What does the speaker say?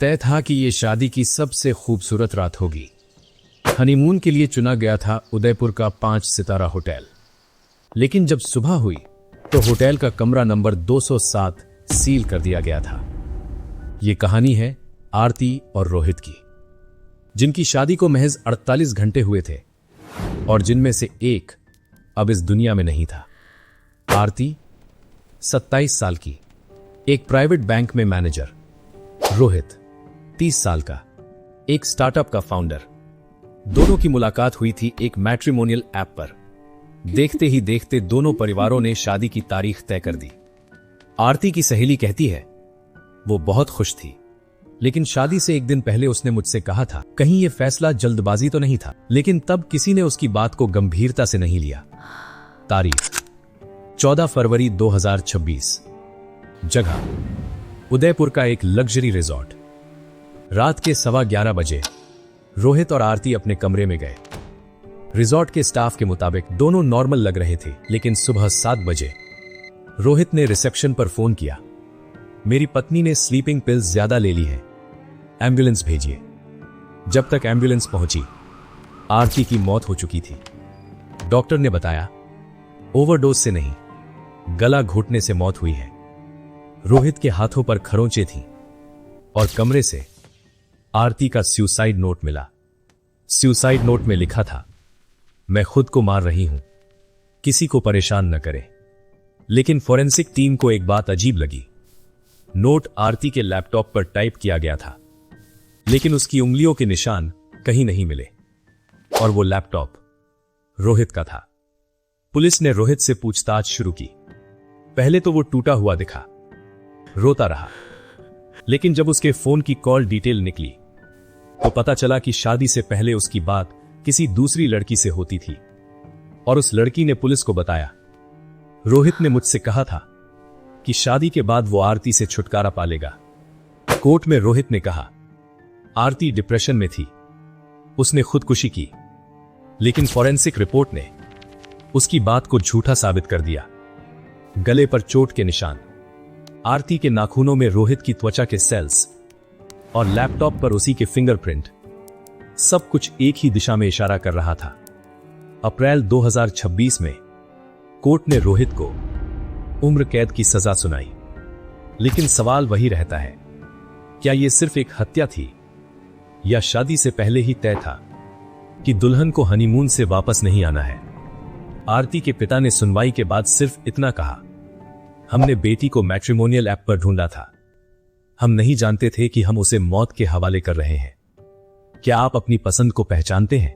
तय था कि ये शादी की सबसे खूबसूरत रात होगी। हनीमून के लिए चुना गया था उदयपुर का 5 सितारा होटल। लेकिन जब सुबह हुई तो होटल का कमरा नंबर 207 सील कर दिया गया था। ये कहानी है आरती और रोहित की, जिनकी शादी को महज 48 घंटे हुए थे और जिनमें से एक अब इस दुनिया में नहीं था। आरती 27 साल की, एक प्राइवेट बैंक में मैनेजर। रोहित 30 साल का, एक स्टार्टअप का फाउंडर। दोनों की मुलाकात हुई थी एक मैट्रिमोनियल ऐप पर। देखते ही देखते दोनों परिवारों ने शादी की तारीख तय कर दी। आरती की सहेली कहती है वो बहुत खुश थी, लेकिन शादी से एक दिन पहले उसने मुझसे कहा था कहीं यह फैसला जल्दबाजी तो नहीं था। लेकिन तब किसी ने उसकी बात को गंभीरता से नहीं लिया। तारीख 14 फरवरी 2026। जगह उदयपुर का एक लग्जरी रिजॉर्ट। रात के 11:15 बजे रोहित और आरती अपने कमरे में गए। रिजॉर्ट के स्टाफ के मुताबिक दोनों नॉर्मल लग रहे थे, लेकिन सुबह 7 बजे रोहित ने रिसेप्शन पर फोन किया। मेरी पत्नी ने स्लीपिंग पिल्स ज्यादा ले ली है, एम्बुलेंस भेजिए। जब तक एम्बुलेंस पहुंची आरती की मौत हो चुकी थी। डॉक्टर ने बताया ओवरडोज से नहीं, गला घोटने से मौत हुई है। रोहित के हाथों पर खरोंचें थीं और कमरे से आरती का सुसाइड नोट मिला। सुसाइड नोट में लिखा था, मैं खुद को मार रही हूं, किसी को परेशान न करें। लेकिन फॉरेंसिक टीम को एक बात अजीब लगी। नोट आरती के लैपटॉप पर टाइप किया गया था, लेकिन उसकी उंगलियों के निशान कहीं नहीं मिले और वो लैपटॉप रोहित का था। पुलिस ने रोहित से पूछताछ शुरू की। पहले तो वो टूटा हुआ दिखा, रोता रहा, लेकिन जब उसके फोन की कॉल डिटेल निकली तो पता चला कि शादी से पहले उसकी बात किसी दूसरी लड़की से होती थी और उस लड़की ने पुलिस को बताया, रोहित ने मुझसे कहा था कि शादी के बाद वो आरती से छुटकारा पा लेगा। कोर्ट में रोहित ने कहा आरती डिप्रेशन में थी, उसने खुदकुशी की, लेकिन फॉरेंसिक रिपोर्ट ने उसकी बात को झूठा साबित कर दिया। गले पर चोट के निशान, आरती के नाखूनों में रोहित की त्वचा के सेल्स और लैपटॉप पर उसी के फिंगरप्रिंट, सब कुछ एक ही दिशा में इशारा कर रहा था। अप्रैल 2026 में कोर्ट ने रोहित को उम्र कैद की सजा सुनाई। लेकिन सवाल वही रहता है, क्या यह सिर्फ एक हत्या थी या शादी से पहले ही तय था कि दुल्हन को हनीमून से वापस नहीं आना है? आरती के पिता ने सुनवाई के बाद सिर्फ इतना कहा, हमने बेटी को मैट्रिमोनियल ऐप पर ढूंढा था, हम नहीं जानते थे कि हम उसे मौत के हवाले कर रहे हैं। क्या आप अपनी पसंद को पहचानते हैं?